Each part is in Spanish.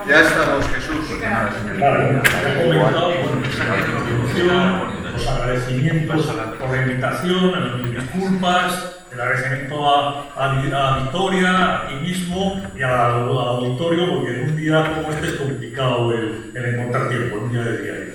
Ya estamos, Jesús. Vale, ya he comentado los agradecimientos por la invitación, mis disculpas, el agradecimiento a Victoria, a ti mismo y al auditorio, porque en un día como este es complicado el encontrar tiempo, en un día de diario.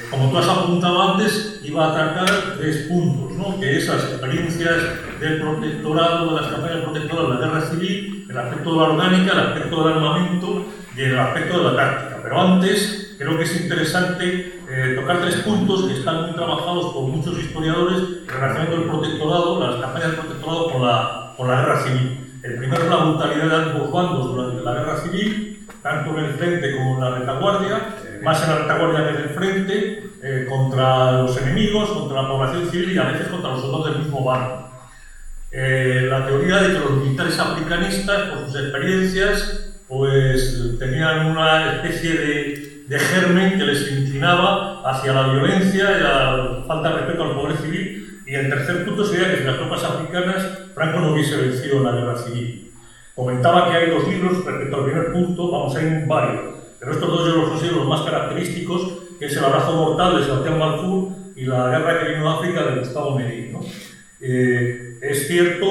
Como tú has apuntado antes, iba a atacar 3 puntos, ¿no? Que es las experiencias del protectorado, de las campañas protectoradas de la guerra civil, el aspecto de la orgánica, el aspecto del armamento y el aspecto de la táctica. Pero antes, creo que es interesante tocar 3 puntos que están muy trabajados por muchos historiadores relacionando el protectorado, las campañas del protectorado con la guerra civil. El primero es la brutalidad de ambos bandos durante la guerra civil, tanto en el frente como en la retaguardia, más en la retaguardia que en el frente, contra los enemigos, contra la población civil y a veces contra los soldados del mismo bando. La teoría de que los militares africanistas, por sus experiencias, pues tenían una especie de germen que les inclinaba hacia la violencia y la falta de respeto al poder civil. Y el tercer punto sería que si las tropas africanas, Franco no hubiese vencido en la guerra civil. Comentaba que hay 2 libros respecto al primer punto, vamos a ir varios, pero estos 2 yo los considero los más característicos, que es El abrazo mortal de Sebastián Balfour y La guerra que vino a África de Gustavo Merín, ¿no? Es cierto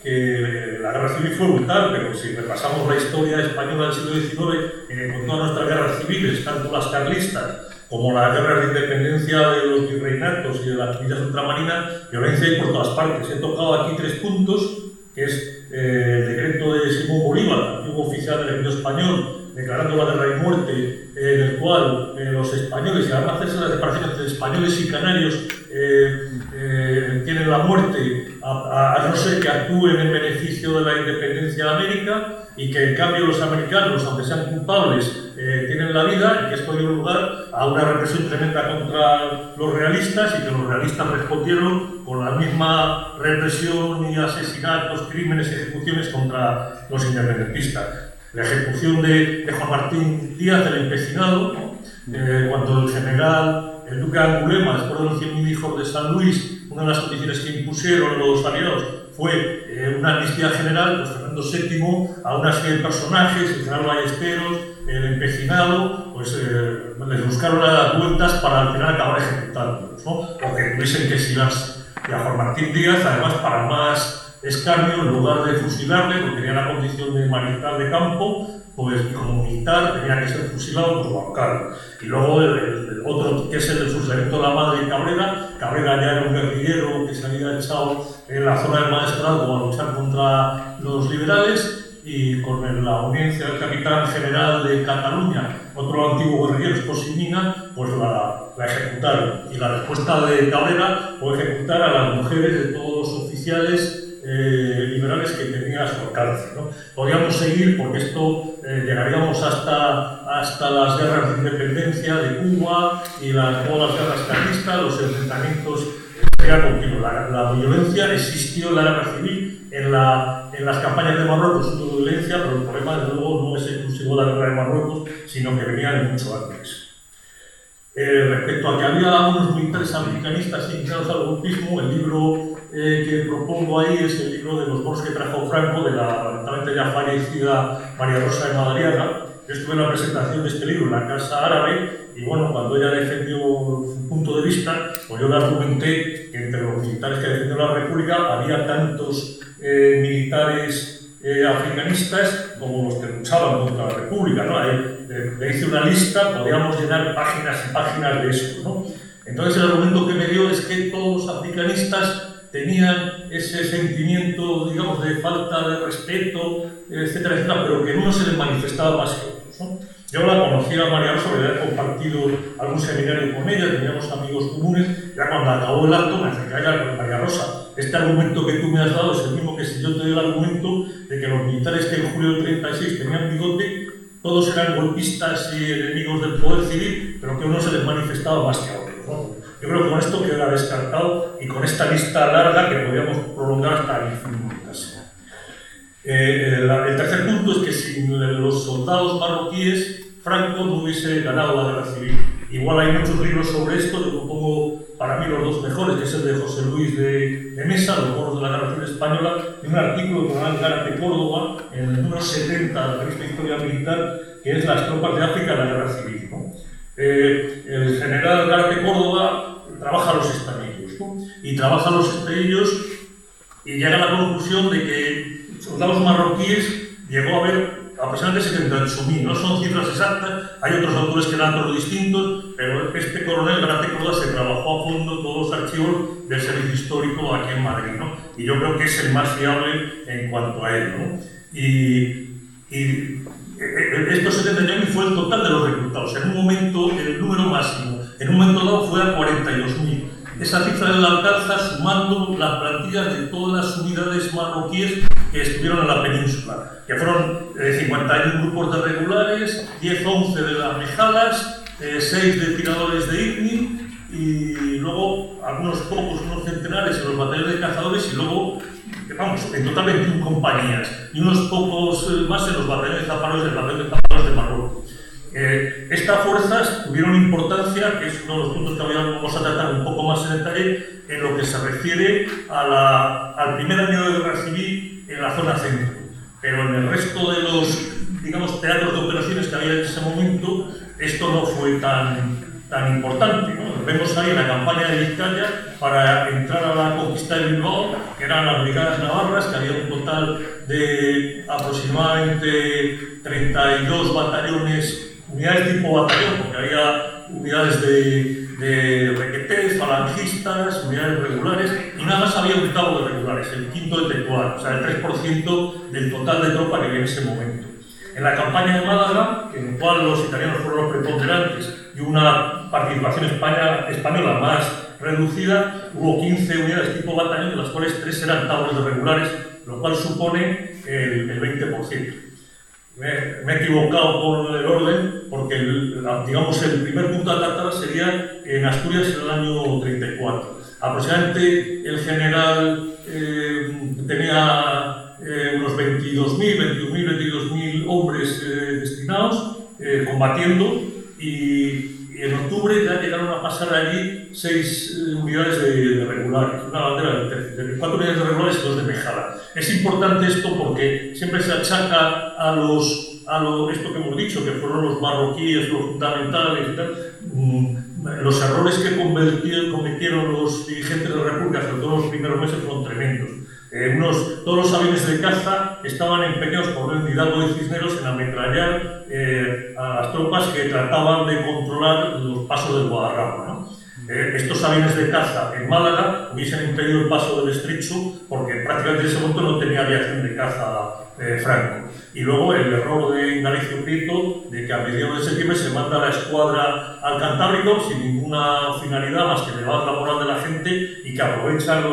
que la guerra civil fue brutal, pero si repasamos la historia española del siglo XIX, con todas nuestras guerras civiles, tanto las carlistas como las guerras de independencia de los virreinatos y de las milicias ultramarinas, violencia hay por todas partes. He tocado aquí 3 puntos, que es el decreto de Simón Bolívar, antiguo oficial del ejército español, declarando la guerra y muerte, en el cual los españoles, y además hacerse la separación entre españoles y canarios, tienen la muerte a no ser que actúen en beneficio de la independencia de América, y que en cambio los americanos, aunque sean culpables, tienen la vida, y que esto dio lugar a una represión tremenda contra los realistas, y que los realistas respondieron con la misma represión y asesinatos, crímenes y ejecuciones contra los independentistas. La ejecución de Juan Martín Díaz, del empecinado, ¿no? Cuando el general, el duque de Angulema, después de los 100.000 hijos de San Luis, una de las condiciones que impusieron los aliados fue una amnistía general, pues Fernando VII, a una serie de personajes, el general Ballesteros, el empecinado, pues les buscaron las vueltas para al final acabar ejecutándolos, ¿no? O que tuviesen que exilarse. Y a Juan Martín Díaz, además, para más escarnio, en lugar de fusilarle, porque tenía la condición de mariscal de campo, pues como militar tenía que ser fusilado, pues bancario. Y luego el otro, que es el del fusilamiento de la madre de Cabrera. Cabrera ya era un guerrillero que se había echado en la zona del Maestrazgo a luchar contra los liberales, y con la audiencia del capitán general de Cataluña, otro antiguo guerrillero, Esposimina, pues la ejecutaron. Y la respuesta de Cabrera fue ejecutar a las mujeres de todos los oficiales liberales que tenía a su alcance, ¿no? Podríamos seguir porque esto llegaríamos hasta las guerras de independencia de Cuba y todas las guerras carlistas, los enfrentamientos continuos. La violencia existió en la guerra civil, en las campañas de Marruecos hubo violencia, pero el problema desde luego no es exclusivo de la guerra de Marruecos, sino que venía de mucho antes. Respecto a que había algunos militares africanistas inclinados al golpismo, el libro que propongo ahí es el libro de los bonos que trajo Franco, de la lamentablemente ya fallecida María Rosa de Madariaga. Yo estuve en la presentación de este libro en la Casa Árabe, y bueno, cuando ella defendió su punto de vista, pues yo le argumenté que entre los militares que defendieron la República había tantos militares africanistas como los que luchaban contra la República, ¿no? Le hice una lista, podíamos llenar páginas y páginas de esto, ¿no? Entonces el argumento que me dio es que todos los africanistas tenían ese sentimiento, digamos, de falta de respeto, etcétera, etcétera, pero que en uno se les manifestaba más que otros, ¿no? Yo la conocía a María Rosa, había compartido algún seminario con ella, teníamos amigos comunes. Ya cuando acabó el acto me acerqué a ella: María Rosa, este argumento que tú me has dado es el mismo que si yo te doy el argumento de que los militares que en julio del 36 tenían bigote, todos eran golpistas y enemigos del poder civil, pero que a uno se les manifestaba más que a otros, ¿no? Yo creo que con esto queda descartado, y con esta lista larga que podríamos prolongar hasta el infinito casi. El tercer punto es que sin los soldados marroquíes, Franco no hubiese ganado la guerra civil. Igual hay muchos libros sobre esto, yo propongo para mí los dos mejores, que es el de José Luis de Mesa, Los moros de la Guerra Civil Española, y un artículo con Gárate Córdoba, en el número 70 de la revista Historia Militar, que es Las tropas de África en la Guerra Civil, ¿no? El general Gárate Córdoba trabaja los estabillos, ¿no? Y trabaja los estabillos y llega a la conclusión de que soldados marroquíes llegó a haber aproximadamente 78.000, no son cifras exactas, hay otros autores que dan datos distintos, pero este coronel Gárate Córdoba se trabajó a fondo todos los archivos del servicio histórico aquí en Madrid, ¿no? Y yo creo que es el más fiable en cuanto a él, ¿no? Y estos 70.000 fue el total de los reclutados. En un momento, el número máximo, en un momento dado fue a 42.000. Esa cifra la alcanza sumando las plantillas de todas las unidades marroquíes que estuvieron en la península, que fueron 51 grupos de regulares, 10-11 de las mejalas, 6 de tiradores de IRNI y luego algunos pocos, unos centenares en los batallones de cazadores y luego, vamos, en total 21 compañías y unos pocos más en los batallones de zaparos de Marruecos. Estas fuerzas tuvieron importancia, que es uno de los puntos que vamos a tratar un poco más en detalle, en lo que se refiere al primer año de guerra civil en la zona centro. Pero en el resto de los, digamos, teatros de operaciones que había en ese momento, esto no fue tan importante, ¿no? Vemos ahí en la campaña de Vizcaya, para entrar a la conquista de Bilbao, que eran las brigadas navarras, que había un total de aproximadamente 32 batallones, unidades tipo batallón, porque había unidades de requetés, falangistas, unidades regulares, y nada más había un octavo de regulares, el quinto de Tetuán, o sea, el 3% del total de tropa que había en ese momento. En la campaña de Málaga, en la cual los italianos fueron los preponderantes y una participación española más reducida, hubo 15 unidades tipo batallón, de las cuales 3 eran tablas de regulares, lo cual supone el 20%. Me he equivocado con el orden, porque digamos, el primer punto a tratar sería en Asturias en el año 34. Aproximadamente el general tenía unos 22.000 hombres destinados, combatiendo, y en octubre ya llegaron a pasar allí 6 unidades de regulares, una bandera del tercio, 4 unidades de regulares y 2 de mejada. Es importante esto porque siempre se achaca a esto que hemos dicho, que fueron los marroquíes los fundamentales y tal. Los errores que cometieron los dirigentes de la República, sobre todo en los primeros meses, fueron tremendos. Todos los aviones de caza estaban empeñados por el Hidalgo de Cisneros en ametrallar a las tropas que trataban de controlar los pasos del Guadarrama, ¿no? Estos aviones de caza en Málaga hubiesen impedido el paso del estrecho porque prácticamente en ese momento no tenía aviación de caza Franco. Y luego el error de Indalecio Prieto de que a mediados de septiembre se manda la escuadra al Cantábrico sin ninguna finalidad más que elevar la moral de la gente y que aprovechan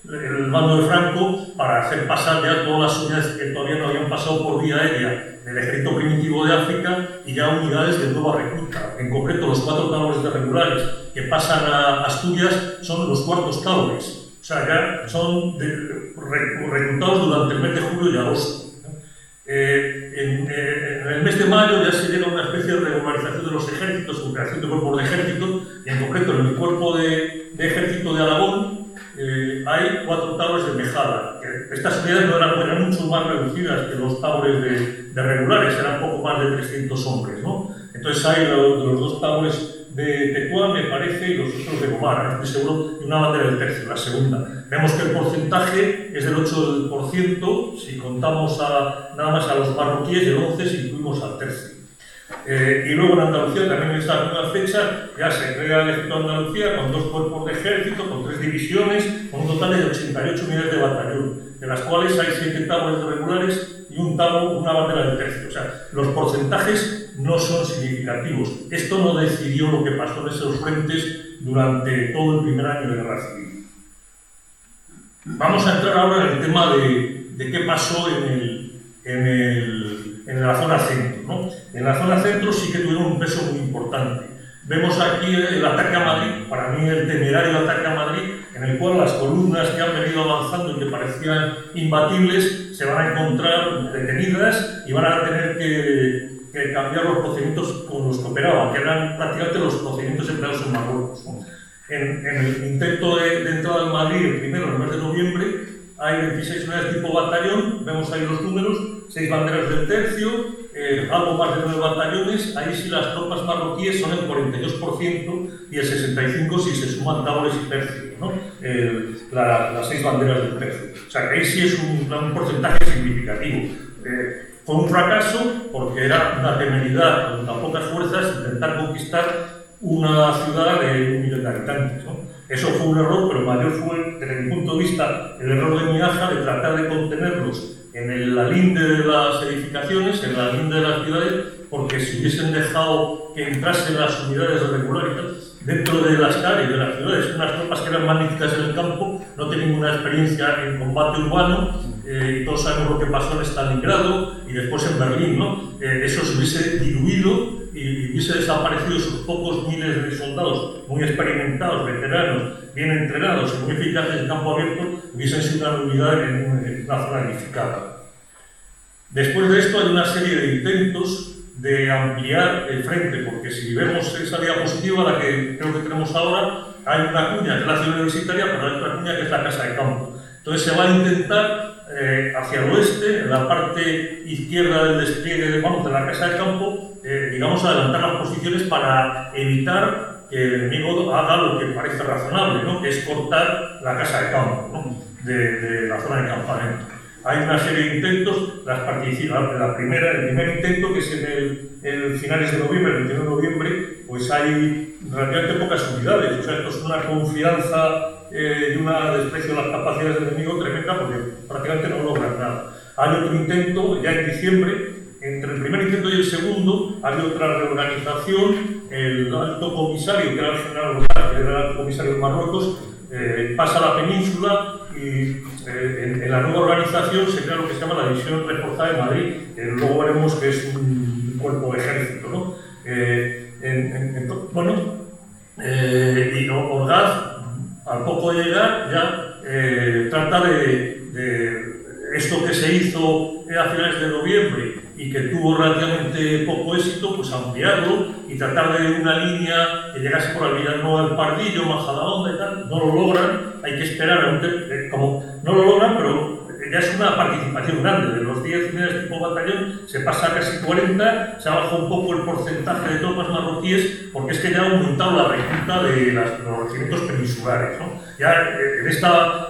el mando de Franco para hacer pasar ya todas las unidades que todavía no habían pasado por vía aérea del ejército primitivo de África y ya unidades de nueva recluta. En concreto, los 4 tabores de regulares que pasan a Asturias son los cuartos tabores. O sea, ya son reclutados durante el mes de julio y agosto. En el mes de mayo ya se llega a una especie de regularización de los ejércitos, con creación de cuerpos de ejército, y en concreto en el cuerpo de ejército de Aragón hay 4 tabores de mejada. Estas unidades eran mucho más reducidas que los tabores de regulares, eran poco más de 300 hombres, ¿no? Entonces hay los 2 tabores de Tetuán, me parece, y los otros de Gomara, no estoy seguro, y una bandera del tercio, la segunda. Vemos que el porcentaje es del 8% si contamos nada más a los marroquíes y el 11% si incluimos al tercio. Y luego en Andalucía, también en esta misma fecha, ya se crea el ejército de Andalucía con 2 cuerpos de ejército, con 3 divisiones, con un total de 88 unidades de batallón, de las cuales hay 7 tabores de regulares y un tabo, una bandera del tercio. O sea, los porcentajes no son significativos. Esto no decidió lo que pasó en esos frentes durante todo el primer año de guerra civil. Vamos a entrar ahora en el tema de qué pasó en la zona centro, ¿no? En la zona centro sí que tuvieron un peso muy importante. Vemos aquí el ataque a Madrid, para mí el temerario ataque a Madrid, en el cual las columnas que han venido avanzando y que parecían imbatibles se van a encontrar detenidas y van a tener que cambiar los procedimientos con los que operaban, que eran prácticamente los procedimientos empleados en Marruecos, ¿no? En el intento de entrada en Madrid, el primero, en el mes de noviembre, hay 26 unidades tipo batallón, vemos ahí los números, 6 banderas del tercio, algo más de 9 batallones. Ahí sí las tropas marroquíes son el 42% y el 65% si se suman tabores y tercios, ¿no? Las 6 banderas del tercio. O sea que ahí sí es un porcentaje significativo. Fue un fracaso porque era una temeridad con tan pocas fuerzas intentar conquistar una ciudad de 1 millón de habitantes, ¿no? Eso fue un error, pero mayor fue, desde mi punto de vista, el error de Miaja de tratar de contenerlos en la linde de las edificaciones, en la linde de las ciudades, porque si hubiesen dejado que entrasen las unidades regulares dentro de las calles de las ciudades, unas tropas que eran magníficas en el campo, no tenían ninguna experiencia en combate urbano, y todos sabemos lo que pasó en Stalingrado y después en Berlín, ¿no? Eso se hubiese diluido y hubiese desaparecido esos pocos miles de soldados muy experimentados, veteranos, bien entrenados y muy eficaces en campo abierto, hubiesen sido una unidad en una zona edificada. Después de esto hay una serie de intentos de ampliar el frente, porque si vemos esa diapositiva, la que creo que tenemos ahora, hay una cuña que es la ciudad universitaria, pero hay otra cuña que es la casa de campo. Entonces se va a intentar hacia el oeste, en la parte izquierda del despliegue de la casa de campo, digamos, adelantar las posiciones para evitar que el enemigo haga lo que parece razonable, ¿no? Que es cortar la casa de campo, ¿no? de la zona de campamento. Hay una serie de intentos, el primer intento, que es en el finales de noviembre, el 21 de noviembre, pues hay relativamente pocas unidades. O sea, esto es una confianza y un desprecio de las capacidades del enemigo tremenda, porque prácticamente no logran nada. Hay otro intento, ya en diciembre, entre el primer intento y el segundo, hay otra reorganización. El alto comisario, que era el general Orgaz, que era el alto comisario de Marruecos, pasa a la península y en la nueva organización se crea lo que se llama la División Reforzada de Madrid, que luego veremos que es un cuerpo de ejército, ¿no? Y Orgaz, al poco de llegar, ya trata de esto que se hizo a finales de noviembre y que tuvo relativamente poco éxito, pues ampliarlo y tratar de una línea que llegase por la Villanueva del Pardillo, Majadahonda y tal. No lo logran, hay que esperar, como no lo logran, pero ya es una participación grande. De los 10 unidades tipo batallón se pasa a casi 40, se ha bajado un poco el porcentaje de tropas marroquíes, porque es que ya ha aumentado la recluta de los regimientos peninsulares, ¿no? Ya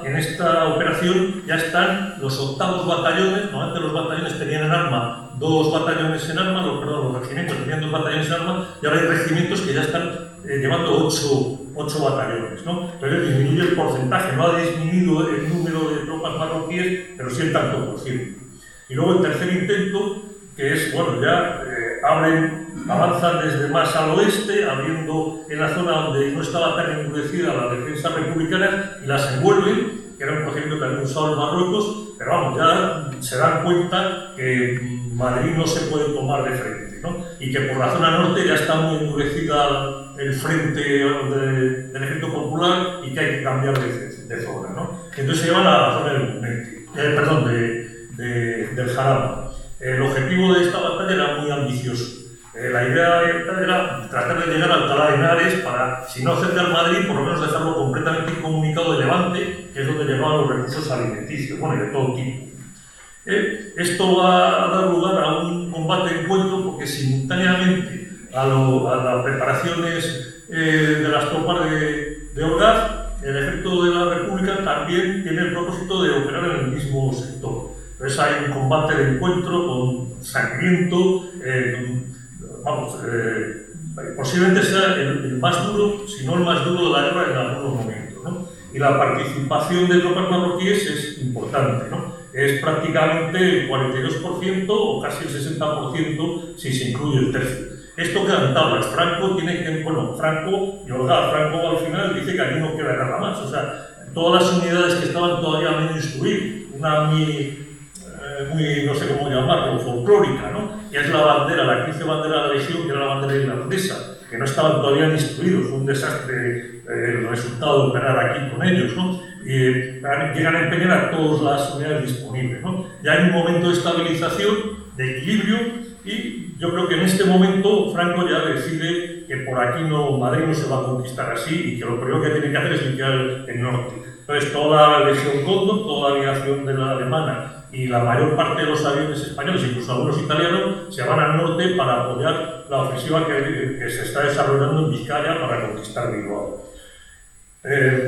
en esta operación ya están los 8º batallones. Normalmente los batallones tenían en arma 2 batallones en arma, los regimientos tenían 2 batallones en arma, y ahora hay regimientos que ya están llevando 8 batallones, ¿no? Entonces disminuye el porcentaje, no ha disminuido el número de tropas marroquíes, pero sí el tanto por ciento. Y luego el tercer intento, que es, bueno, ya avanzan desde más al oeste, abriendo en la zona donde no estaba tan endurecida la defensa republicana, y las envuelven, que era un procedimiento que había usado en Marruecos, pero vamos, ya se dan cuenta que Madrid no se puede tomar de frente, ¿no? Y que por la zona norte ya está muy endurecida el frente del Ejército Popular y que hay que cambiar de zona, ¿no? Entonces se llevan a la zona del Jarama. El objetivo de esta batalla era muy ambicioso. La idea era tratar de llegar a Alcalá de Henares para, si no cerca al Madrid, por lo menos dejarlo completamente incomunicado de Levante, que es donde llegaban los recursos alimenticios, bueno, y de todo tipo. Esto va a dar lugar a un combate de encuentro, porque simultáneamente a las preparaciones de las tropas de Orgaz, el ejército de la República también tiene el propósito de operar en el mismo sector. Entonces hay un combate de encuentro con sangriento, posiblemente sea el más duro, si no el más duro de la guerra en algunos momentos, ¿no? Y la participación de tropas marroquíes es importante, ¿no? Es prácticamente el 42% o casi el 60% si se incluye el tercio. Esto queda en tablas. Franco y Orgaz, Franco al final dice que aquí no queda nada más. O sea, todas las unidades que estaban todavía medio instruidas, una muy, no sé cómo llamarlo, folclórica, ¿no? Que es la bandera, la 15 bandera de la Legión, que era la bandera irlandesa, que no estaban todavía instruidos. Fue un desastre el resultado de operar aquí con ellos, ¿no? Llegan a empeñar a todas las unidades disponibles, ¿no? Ya hay un momento de estabilización, de equilibrio, y yo creo que en este momento Franco ya decide que por aquí no, Madrid no se va a conquistar así y que lo primero que tiene que hacer es limpiar el norte. Entonces, toda la Legión Cóndor, toda la aviación de la alemana y la mayor parte de los aviones españoles, incluso algunos italianos, se van al norte para apoyar la ofensiva que se está desarrollando en Vizcaya para conquistar Bilbao.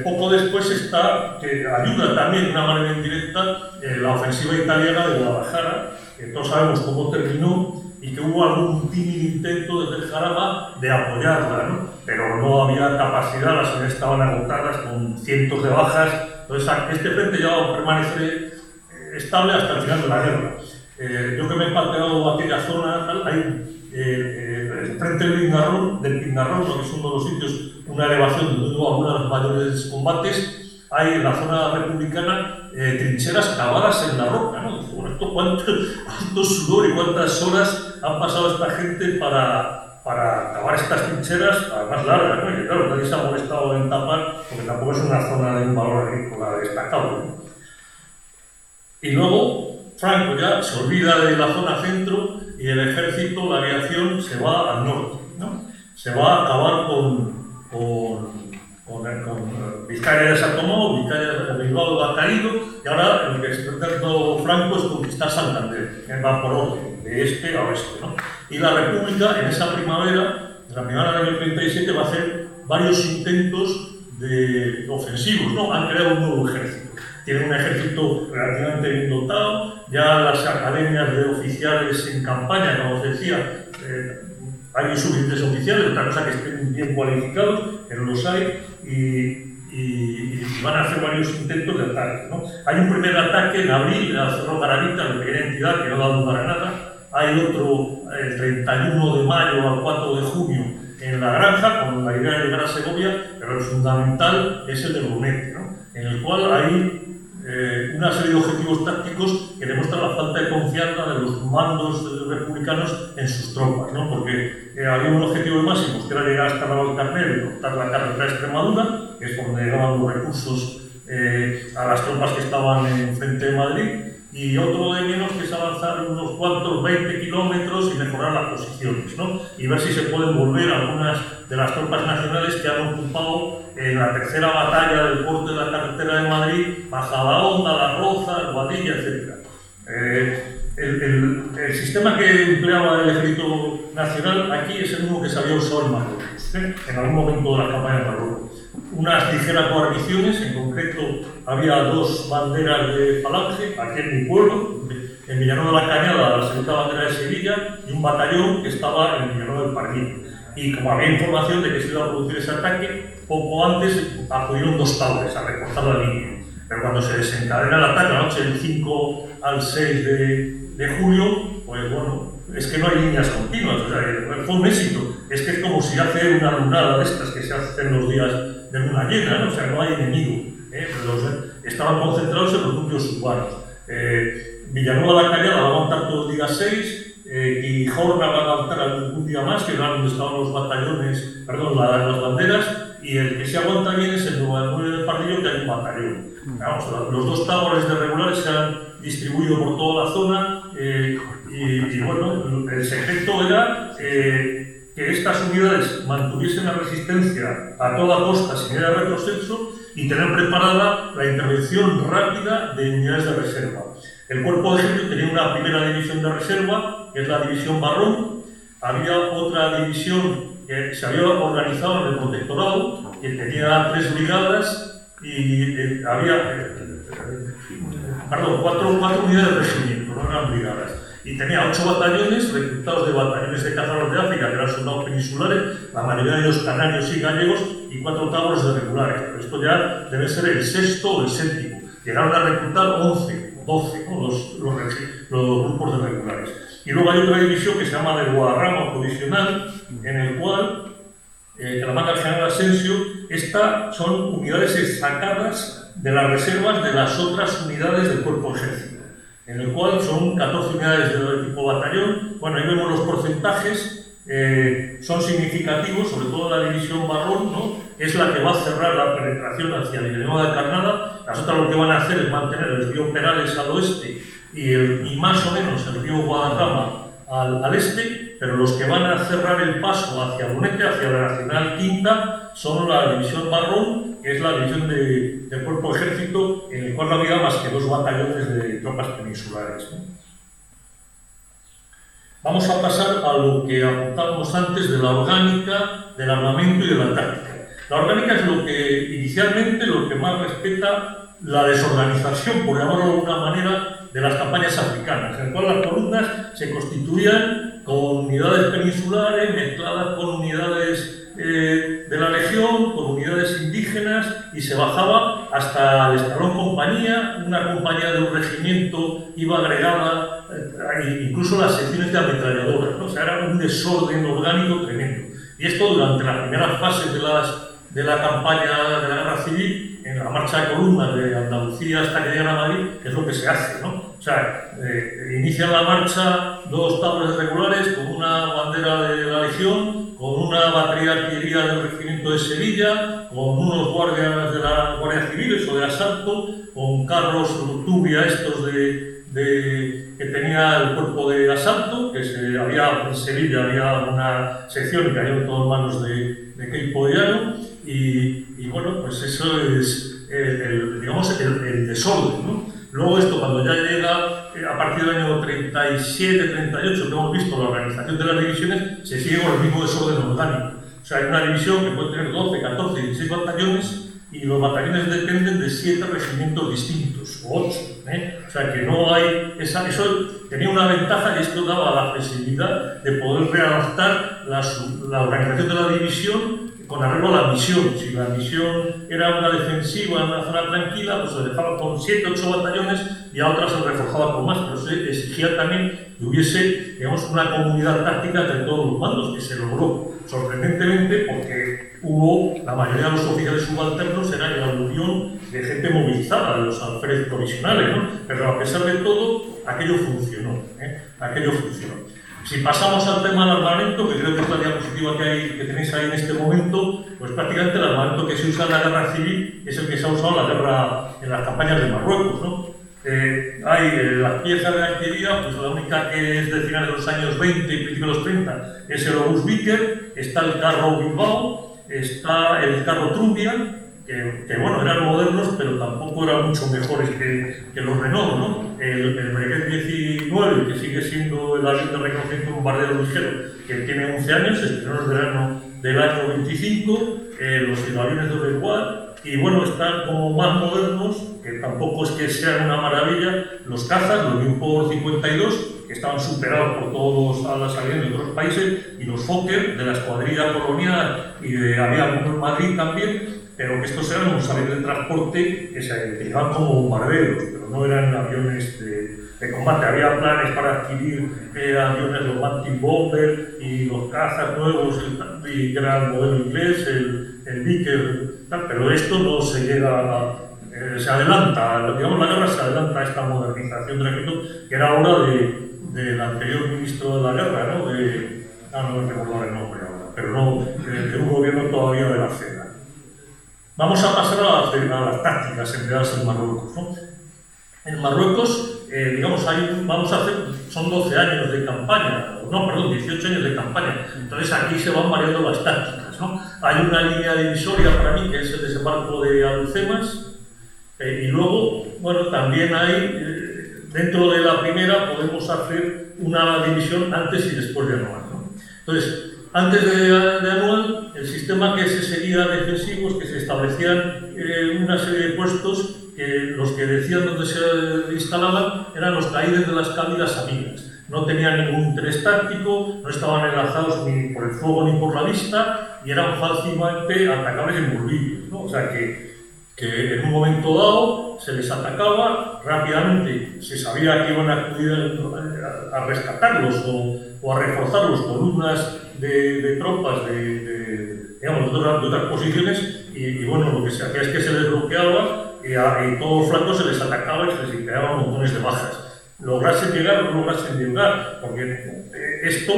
Poco después está, que ayuda también de una manera indirecta, la ofensiva italiana de Guadalajara, que todos sabemos cómo terminó y que hubo algún tímido intento desde el Jarama de apoyarla, ¿no? Pero no había capacidad, las unidades estaban agotadas con cientos de bajas. Entonces, este frente ya va a permanecer estable hasta el final de la guerra. Yo que me he pateado aquella zona, hay frente del Pindarrón, lo que es uno de los sitios, una elevación donde hubo algunos de los mayores combates, hay en la zona republicana trincheras cavadas en la roca, ¿no? Bueno, ¿cuánto sudor y cuántas horas han pasado esta gente para cavar estas trincheras, además largas, ¿no? Y claro, nadie se ha molestado en tapar, porque tampoco es una zona de un valor agrícola destacable, ¿no? Y luego Franco ya se olvida de la zona centro y el ejército, la aviación, se va al norte, ¿no? Se va a acabar con Vizcaya ya se ha tomado, Vizcaya de Bilbao ha caído, y ahora lo que está intentando Franco es conquistar Santander, que va por orden, de este a oeste, ¿no? Y la República, en esa primavera, en la primavera del año 37, va a hacer varios intentos de ofensivos, ¿no? Han creado un nuevo ejército. Tienen un ejército relativamente bien dotado, ya las academias de oficiales en campaña, como os decía, hay suficientes oficiales, otra cosa que estén bien cualificados, pero los hay, y van a hacer varios intentos de ataque, ¿no? Hay un primer ataque en abril, la Cerro Garavita, la pequeña entidad que no da lugar a nada. Hay otro el 31 de mayo al 4 de junio en La Granja, con la idea de llegar a Segovia, pero el fundamental es el de Brunete, ¿no? En el cual hay una serie de objetivos tácticos que demuestran la falta de confianza de los mandos republicanos en sus tropas, ¿no? Porque había un objetivo máximo, que era llegar hasta Navalcarnero y cortar la carretera de Extremadura, que es donde llegaban los recursos a las tropas que estaban en frente de Madrid, y otro de menos, que es avanzar unos cuantos 20 kilómetros y mejorar las posiciones, ¿no? Y ver si se pueden volver algunas de las tropas nacionales que han ocupado en la tercera batalla del corte de la carretera de Madrid, Majadahonda, La Roza, Guadilla, etc. El sistema que empleaba el Ejército Nacional aquí es el mismo que se había usado en Marruecos, en algún momento de la campaña de Marruecos. Unas ligeras guarniciones, en concreto había 2 banderas de falange, aquí en mi pueblo, en Villanueva de la Cañada, la segunda bandera de Sevilla, y un batallón que estaba en Villanueva del Pardillo. Y como había información de que se iba a producir ese ataque, poco antes acudieron 2 tablas a reforzar la línea. Pero cuando se desencadena el ataque, la noche del 5 al 6 de julio, pues bueno, es que no hay líneas continuas, o sea, fue un éxito. Es que es como si hace una lunada de estas que se hacen los días de luna llena, ¿no? O sea, no hay enemigo. Estaban concentrados en los núcleos urbanos. Villanueva de la Cañada va a aguantar todo el día 6, y Jorna va a aguantar algún día más, que era donde estaban los batallones, perdón, las banderas, y el que se aguanta bien es el Nuevo del Pardillo, que hay un batallón. Vamos, los 2 tabores de regulares se han distribuido por toda la zona, y bueno, el secreto era que estas unidades mantuviesen la resistencia a toda costa sin ir a retroceso y tener preparada la intervención rápida de unidades de reserva. El cuerpo de ejército tenía una primera división de reserva, que es la división Barrón. Había otra división que se había organizado en el protectorado, que tenía 3 brigadas y había 4 unidades de regimiento, no eran brigadas. Y tenía 8 batallones reclutados de batallones de cazadores de África, que eran soldados peninsulares, la mayoría de ellos canarios y gallegos, y 4 tabores de regulares. Pero esto ya debe ser el 6º o el 7º. Llegaron a reclutar 11 o 12, ¿no? los grupos de regulares. Y luego hay otra división que se llama de Guadarrama provisional, en el cual, que la manda el general Asensio, estas son unidades sacadas de las reservas de las otras unidades del cuerpo ejército, en el cual son 14 unidades del tipo batallón. Bueno, ahí vemos los porcentajes, son significativos, sobre todo la división Barrón, ¿no? Es la que va a cerrar la penetración hacia Villanueva de Carnada. Las otras lo que van a hacer es mantener el río Perales al oeste y más o menos el río Guadarrama al este, pero los que van a cerrar el paso hacia Brunete, hacia la Nacional Quinta, son la División Marrón, que es la división del Cuerpo de Ejército, en el cual no había más que 2 batallones de tropas peninsulares, ¿no? Vamos a pasar a lo que apuntábamos antes de la orgánica, del armamento y de la táctica. La orgánica es lo que inicialmente, lo que más respeta la desorganización, por llamarlo de alguna manera, de las campañas africanas, en el cual las columnas se constituían con unidades peninsulares mezcladas con unidades de la legión, con unidades indígenas, y se bajaba hasta el escalón compañía. Una compañía de un regimiento iba agregada, incluso las secciones de ametralladoras, ¿no? O sea, era un desorden orgánico tremendo. Y esto durante las primeras fases de la campaña de la Guerra Civil, en la marcha de columnas de Andalucía hasta que llegan a Madrid, que es lo que se hace, ¿no? O sea, inician la marcha 2 tablas regulares con una bandera de la Legión, con una batería de artillería del regimiento de Sevilla, con unos guardias de la Guardia Civil o de asalto, con carros Tubia estos que tenía el cuerpo de asalto, que había en Sevilla había una sección que había todo en manos de Queipo de Llano, y bueno, pues eso es digamos el desorden, ¿no? Luego esto, cuando ya llega a partir del año 37, 38, que hemos visto la organización de las divisiones, se sigue con el mismo desorden orgánico. O sea, hay una división que puede tener 12, 14, 16 batallones, y los batallones dependen de 7 regimientos distintos, o 8. O sea, que no hay... Eso tenía una ventaja, y esto daba la flexibilidad de poder readaptar la organización de la división con arreglo a la misión. Si la misión era una defensiva en una zona tranquila, pues se dejaba con 7, 8 batallones, y a otras se reforzaba con más, pero se exigía también que hubiese, digamos, una comunidad táctica entre todos los mandos, que se logró sorprendentemente, porque la mayoría de los oficiales subalternos era la unión de gente movilizada, de los alférez provisionales, ¿no? Pero a pesar de todo, aquello funcionó, aquello funcionó. Si pasamos al tema del armamento, que creo que es la diapositiva que tenéis ahí en este momento, pues prácticamente el armamento que se usa en la Guerra Civil es el que se ha usado en las campañas de Marruecos, ¿no? Hay las piezas de artillería, pues la única que es de finales de los años 20 y principios de los 30 es el Obús Vicker, está el carro Bilbao, está el carro Trubia, que bueno, eran modernos, pero tampoco eran mucho mejores que los Renault, ¿no? El Breguet 19, que sigue siendo el avión de reconocimiento bombardero ligero, que tiene 11 años, se estrenó en el verano del año 25, los aviones de Renoir, y bueno, están como más modernos, que tampoco es que sean una maravilla, los cazas, los Leopard 52, que estaban superados por todos los aviones de otros países, y los Fokker de la escuadrilla colonial, y había algunos en Madrid también, pero que estos eran unos aviones de transporte que se utilizaban como bombarderos, pero no eran aviones de combate. Había planes para adquirir aviones, los Mountain Bomber y los cazas nuevos, y que era el modelo inglés, el Vicker, pero esto no se llega se adelanta, digamos, la guerra se adelanta a esta modernización del ejército, que era obra del anterior ministro de la guerra, ¿no? No me recuerdo el nombre ahora, pero no, de un gobierno todavía de la CEDA. Vamos a pasar a las tácticas empleadas en Marruecos, ¿no? En Marruecos, digamos, son 12 años de campaña, 18 años de campaña. Entonces aquí se van variando las tácticas, ¿no? Hay una línea divisoria para mí, que es el desembarco de Alhucemas, y luego, bueno, también hay, dentro de la primera podemos hacer una división antes y después de Anual, ¿no? Entonces, antes de Anual, el sistema que se seguía defensivo es que se establecían una serie de puestos que los que decían dónde se instalaban eran los caídes de las cávilas amigas. No tenían ningún interés táctico, no estaban enlazados ni por el fuego ni por la vista, y eran fácilmente atacables en burbillos, ¿no? O sea que en un momento dado se les atacaba, rápidamente se sabía que iban a acudir a rescatarlos o a reforzar las columnas de tropas digamos, de otras posiciones, y bueno, lo que se hacía es que se les bloqueaba y todos los flancos se les atacaba y se les creaban montones de bajas. Lograsen llegar o no lograsen llegar, porque esto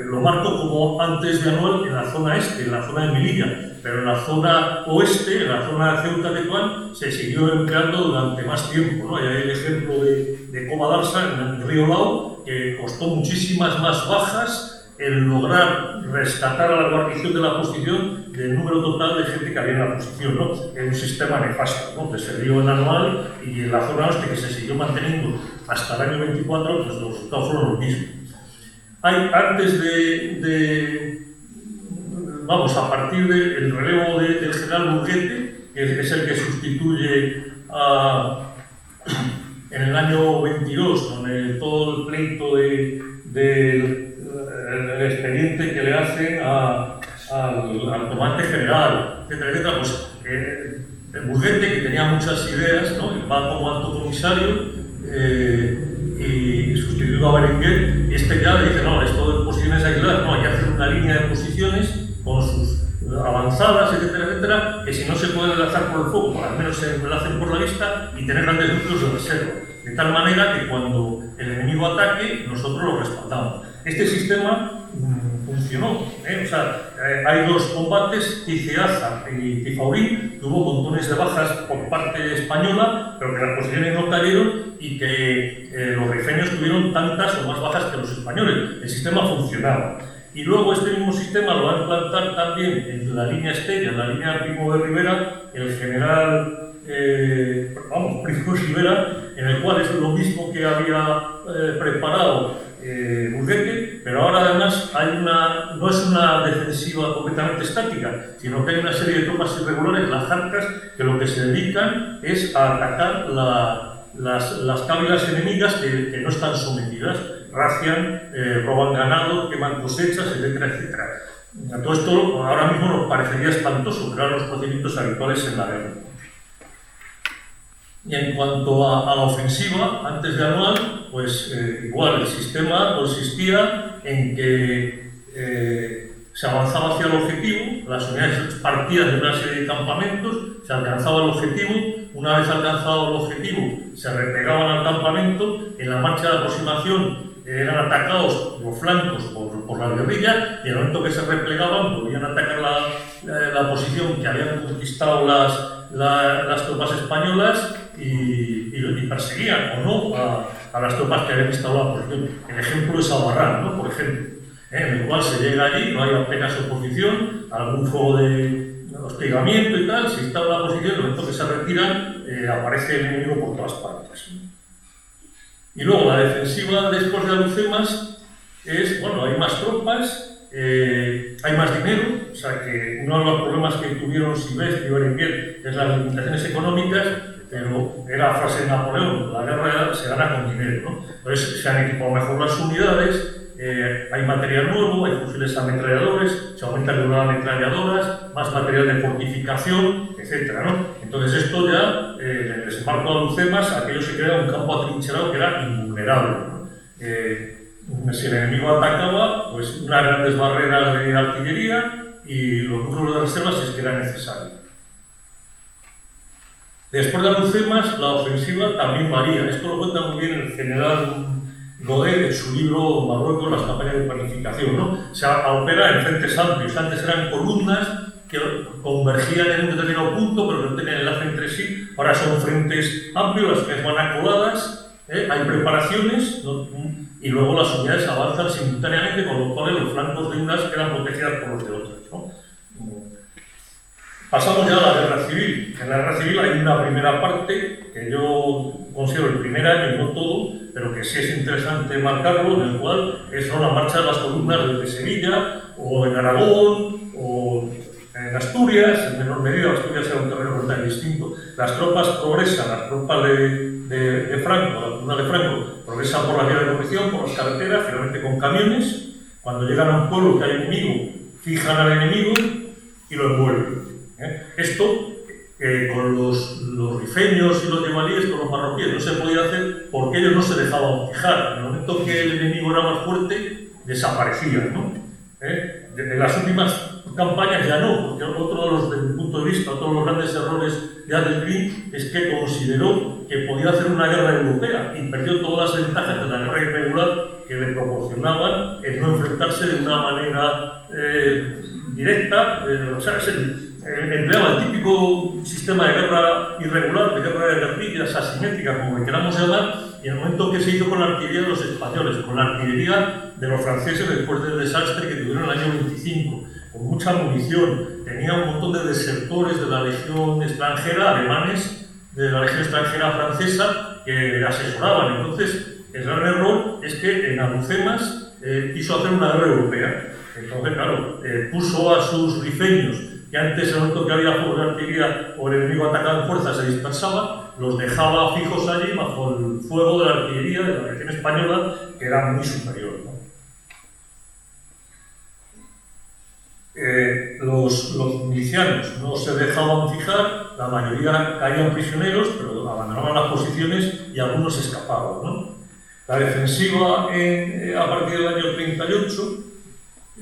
lo marco como antes de Anual en la zona este, en la zona de Melilla, pero en la zona oeste, en la zona de Ceuta de Tetuán, se siguió empleando durante más tiempo, ¿no? Y hay el ejemplo de Coma d'Arsa en el río Lau, que costó muchísimas más bajas el lograr rescatar a la guarnición de la posición del número total de gente que había en la posición, ¿no? Es un sistema nefasto, ¿no? Que se dio en anual y en la zona oeste, que se siguió manteniendo hasta el año 24, pues los resultados fueron los mismos. Antes vamos, a partir del relevo del general Burguete, que es el que sustituye en el año 22, con todo el pleito del expediente que le hacen al comandante general, etcétera, etcétera, pues Burguete, que tenía muchas ideas, ¿no? Va como alto comisario y sustituyó a Berenguer, y ya le dice, no, esto de posiciones aisladas, no, hay que hacer una línea de posiciones con sus avanzadas, etcétera, etcétera, que si no se puede enlazar por el fuego, pues al menos se enlacen por la vista y tener grandes núcleos de reserva, de tal manera que cuando el enemigo ataque, nosotros lo respaldamos. Este sistema funcionó, O sea, hay dos combates, Tiziaza y Tifaurín, que hubo montones de bajas por parte española, pero que las posiciones no cayeron y que los rifeños tuvieron tantas o más bajas que los españoles. El sistema funcionaba. Y luego este mismo sistema lo va a implantar también en la línea Estella, en la línea Primo de Rivera, el general Primo de Rivera, en el cual es lo mismo que había preparado Burguete, pero ahora además no es una defensiva completamente estática, sino que hay una serie de tropas irregulares, las jarcas, que lo que se dedican es a atacar las cávilas enemigas que no están sometidas, racian, roban ganado, queman cosechas, etcétera, etcétera. Todo esto ahora mismo nos parecería espantoso, pero eran los procedimientos habituales en la guerra. Y en cuanto a la ofensiva, antes de anual, pues igual el sistema consistía en que se avanzaba hacia el objetivo, las unidades partían de una serie de campamentos, se alcanzaba el objetivo, una vez alcanzado el objetivo se replegaban al campamento, en la marcha de aproximación eran atacados los flancos por la guerrilla y en el momento que se replegaban volvían a atacar la posición que habían conquistado las tropas españolas y perseguían o no a las tropas que habían instalado la posición. El ejemplo es Albarrán, ¿no? Por ejemplo, en el cual se llega allí, no hay apenas oposición, algún fuego de hostigamiento y tal, se instala la posición, en el momento que se retiran aparece el enemigo por todas partes. Y luego la defensiva después de Alhucemas es, bueno, hay más tropas, hay más dinero, o sea que uno de los problemas que tuvieron Silvestre y Berenguer es las limitaciones económicas, pero era frase de Napoleón, la guerra se gana con dinero, ¿no? Entonces se han equipado mejor las unidades, hay material nuevo, hay fusiles ametralladores, se aumenta el número de ametralladoras, más material de fortificación, etcétera, ¿no? Entonces esto ya, en el desembarco de Alhucemas, aquello se crea un campo atrincherado que era invulnerable, ¿no? Si el enemigo atacaba, pues unas grandes barreras de artillería y los núcleos de reserva si es que era necesario. Después de Alhucemas, la ofensiva también varía. Esto lo cuenta muy bien el general Godet en su libro Marruecos, las campañas de planificación, ¿no? Se opera en frentes amplios. Antes eran columnas que convergían en un determinado punto, pero no tenían enlace entre sí. Ahora son frentes amplios, las que van acoladas, hay preparaciones, ¿no? Y luego las unidades avanzan simultáneamente, con lo cual los flancos de unas quedan protegidas por los de otras, ¿no? Pasamos ya a la guerra civil. En la guerra civil hay una primera parte que yo considero el primer año y no todo, pero que sí es interesante marcarlo, en el cual son la marcha de las columnas desde Sevilla, o en Aragón, o en Asturias, en menor medida. Asturias era un terreno totalmente distinto. Las tropas progresan, las tropas de Franco, la columna de Franco, progresan por la vía de conducción, por las carreteras, generalmente con camiones. Cuando llegan a un pueblo que hay enemigo, fijan al enemigo y lo envuelven. Esto, con los rifeños y los yemalíes, con los marroquíes, no se podía hacer porque ellos no se dejaban fijar. En el momento que el enemigo era más fuerte, desaparecían, ¿no? En las últimas campañas ya no, porque otro de los, desde mi punto de vista, otro de los grandes errores de Adelgrin es que consideró que podía hacer una guerra europea y perdió todas las ventajas de la guerra irregular que le proporcionaban el no enfrentarse de una manera directa, o sea, empleaba el típico sistema de guerra irregular, de guerra de guerrillas, asimétrica, como le queramos llamar, y el momento que se hizo con la artillería de los españoles, con la artillería de los franceses después del desastre que tuvieron en el año 25, con mucha munición, tenía un montón de desertores de la legión extranjera, alemanes, de la legión extranjera francesa, que asesoraban. Entonces, el gran error es que en Alhucemas quiso hacer una guerra europea. Entonces, claro, puso a sus rifeños, que antes, en el momento que había fuego de artillería o el enemigo atacaba en fuerza, se dispersaba, los dejaba fijos allí bajo el fuego de la artillería de la legión española, que era muy superior, ¿no? Los milicianos no se dejaban fijar, la mayoría caían prisioneros, pero abandonaban las posiciones y algunos escapaban, ¿no? La defensiva a partir del año 38,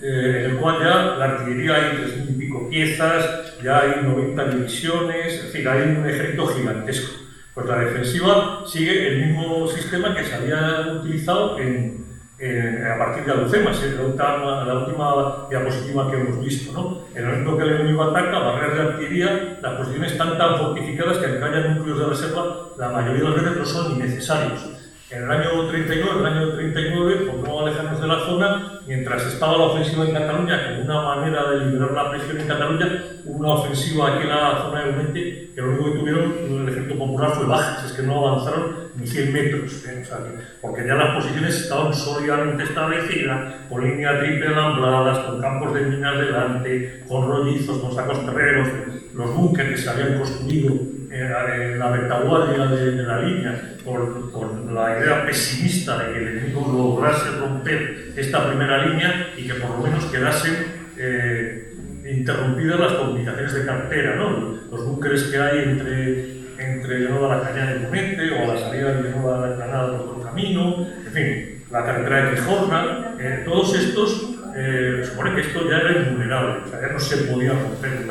en el cual ya la artillería hay 3.000 y pico piezas, ya hay 90 divisiones, es decir, hay un ejército gigantesco. Pues la defensiva sigue el mismo sistema que se había utilizado a partir de Alhucemas, la última diapositiva que hemos visto, ¿no? En el momento que el enemigo ataca, barreras de artillería, las posiciones están tan fortificadas que aunque haya núcleos de reserva, la mayoría de las veces no son ni necesarios. En el año 39, por no alejarnos de la zona, mientras estaba la ofensiva en Cataluña, como una manera de liberar la presión en Cataluña, hubo una ofensiva aquí en la zona de Oriente, que lo único que tuvieron el ejército popular fue bajas, es que no avanzaron ni 100 metros, o sea, porque ya las posiciones estaban sólidamente establecidas, con línea triple alambradas, con campos de minas delante, con rollizos, con sacos terreros, los búnkeres que se habían construido en la retaguardia de la línea, con la idea pesimista de que el enemigo lograse romper esta primera línea y que por lo menos quedasen interrumpidas las comunicaciones de carretera, ¿no? Los búnkeres que hay entre Villanueva la Cañada de Ponente o a la salida de Villanueva de la Granada de otro camino, en fin, la carretera de Quijorna, todos estos, supone que esto ya era invulnerable, o sea, ya no se podía romper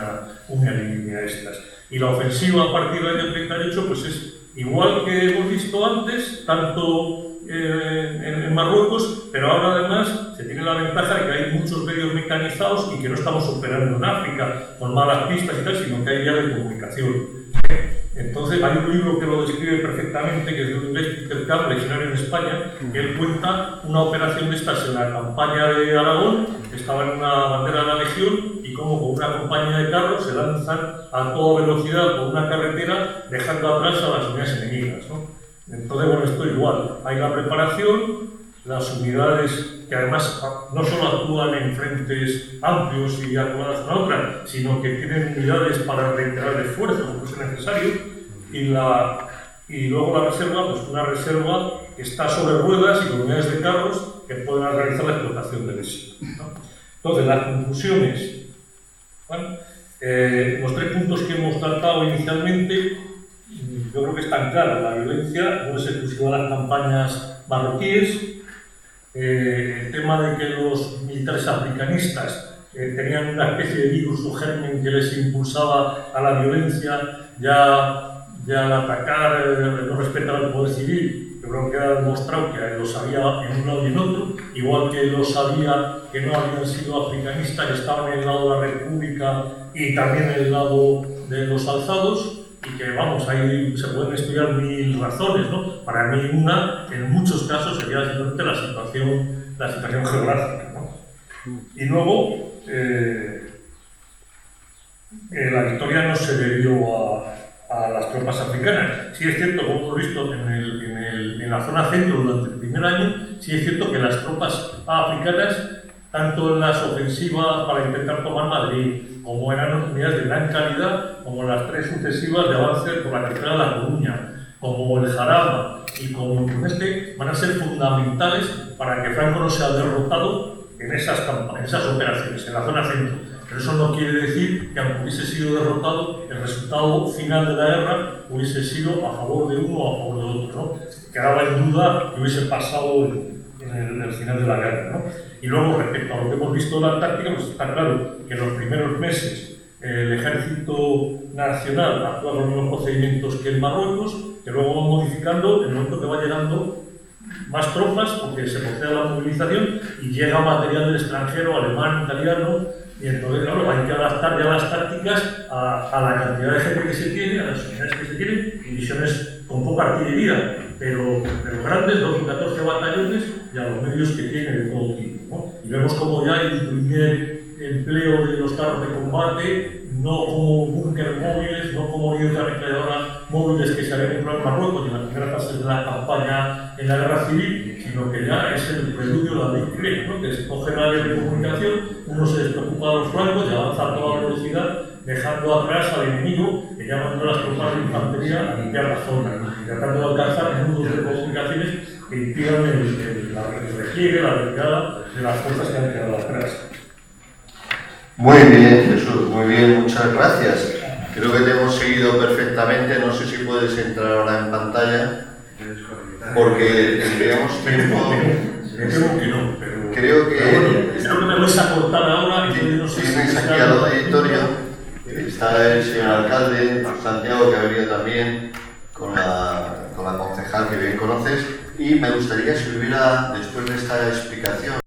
una línea de estas. Y la ofensiva a partir del año 38 pues es igual que hemos visto antes, tanto en Marruecos, pero ahora además se tiene la ventaja de que hay muchos medios mecanizados y que no estamos operando en África con malas pistas y tal, sino que hay ya de comunicación. Entonces hay un libro que lo describe perfectamente, que es de un inglés, Peter Camp, legionario en España, que él cuenta una operación de estas en la campaña de Aragón, que estaba en una bandera de la legión, y como con una compañía de carros se lanzan a toda velocidad por una carretera, dejando atrás a las unidades enemigas, ¿no? Entonces, bueno, esto igual, hay la preparación, las unidades que además no solo actúan en frentes amplios y actuadas una a otra, sino que tienen unidades para reiterar esfuerzos, pues es necesario, y luego la reserva, pues una reserva que está sobre ruedas y con unidades de carros que pueden realizar la explotación del éxito, ¿no? Entonces, las conclusiones, bueno, los 3 puntos que hemos tratado inicialmente, yo creo que están claros. La violencia no es exclusiva de las campañas marroquíes. El tema de que los militares africanistas tenían una especie de virus o germen que les impulsaba a la violencia, ya al atacar, no respetar el poder civil. Yo creo que ha demostrado que los había en un lado y en otro, igual que los había que no habían sido africanistas, que estaban en el lado de la República y también en el lado de los alzados. Y que, vamos, ahí se pueden estudiar 1000 razones, ¿no? Para mí una, en muchos casos, sería simplemente la situación geográfica, ¿no? Y luego, la victoria no se debió a las tropas africanas. Sí es cierto, como hemos visto en la zona centro durante el primer año, sí es cierto que las tropas africanas, tanto en las ofensivas para intentar tomar Madrid, como eran unidades de gran calidad, como las 3 sucesivas de avance por la carretera de La Coruña, como el Jarama y como este, van a ser fundamentales para que Franco no sea derrotado en esas operaciones, en la zona centro. Pero eso no quiere decir que, aunque hubiese sido derrotado, el resultado final de la guerra hubiese sido a favor de uno o a favor de otro, ¿no? Quedaba en duda que hubiese pasado en el final de la guerra, ¿no? Y luego, respecto a lo que hemos visto en la Antártica, pues está claro que en los primeros meses el Ejército Nacional actúa con los mismos procedimientos que en Marruecos, que luego va modificando en el momento que va llegando más tropas, porque se procede a la movilización y llega material del extranjero, alemán, italiano, y entonces, claro, hay que adaptar ya las tácticas a la cantidad de gente que se tiene, a las unidades que se tienen, y divisiones con poca artillería, pero los grandes 12 o 14 batallones y a los medios que tienen de todo tipo, ¿no? Y vemos como ya hay el primer empleo de los carros de combate, no como búnker móviles, no como líneas de ametralladora móviles que se habían empleado en Marruecos en las primeras fases de la campaña en la guerra civil, sino que ya es el preludio de la victoria, ¿no? Que se coge la área de comunicación, uno se despreocupa de los flancos y avanza a toda velocidad, dejando atrás al enemigo que ya mandó las tropas de infantería a limpiar la zona, tratando de alcanzar nudos de comunicaciones que impidan el repliegue, la retirada de las fuerzas que han quedado atrás. Muy bien, Jesús, muy bien, muchas gracias. Creo que te hemos seguido perfectamente, no sé si puedes entrar ahora en pantalla, porque tendríamos tiempo. Creo que no, pero Creo que espero que me vais a cortar ahora. No sé tienes si aquí al auditorio, está el señor alcalde, Santiago, que ha venido también con la concejal que bien conoces, y me gustaría, si hubiera, después de esta explicación,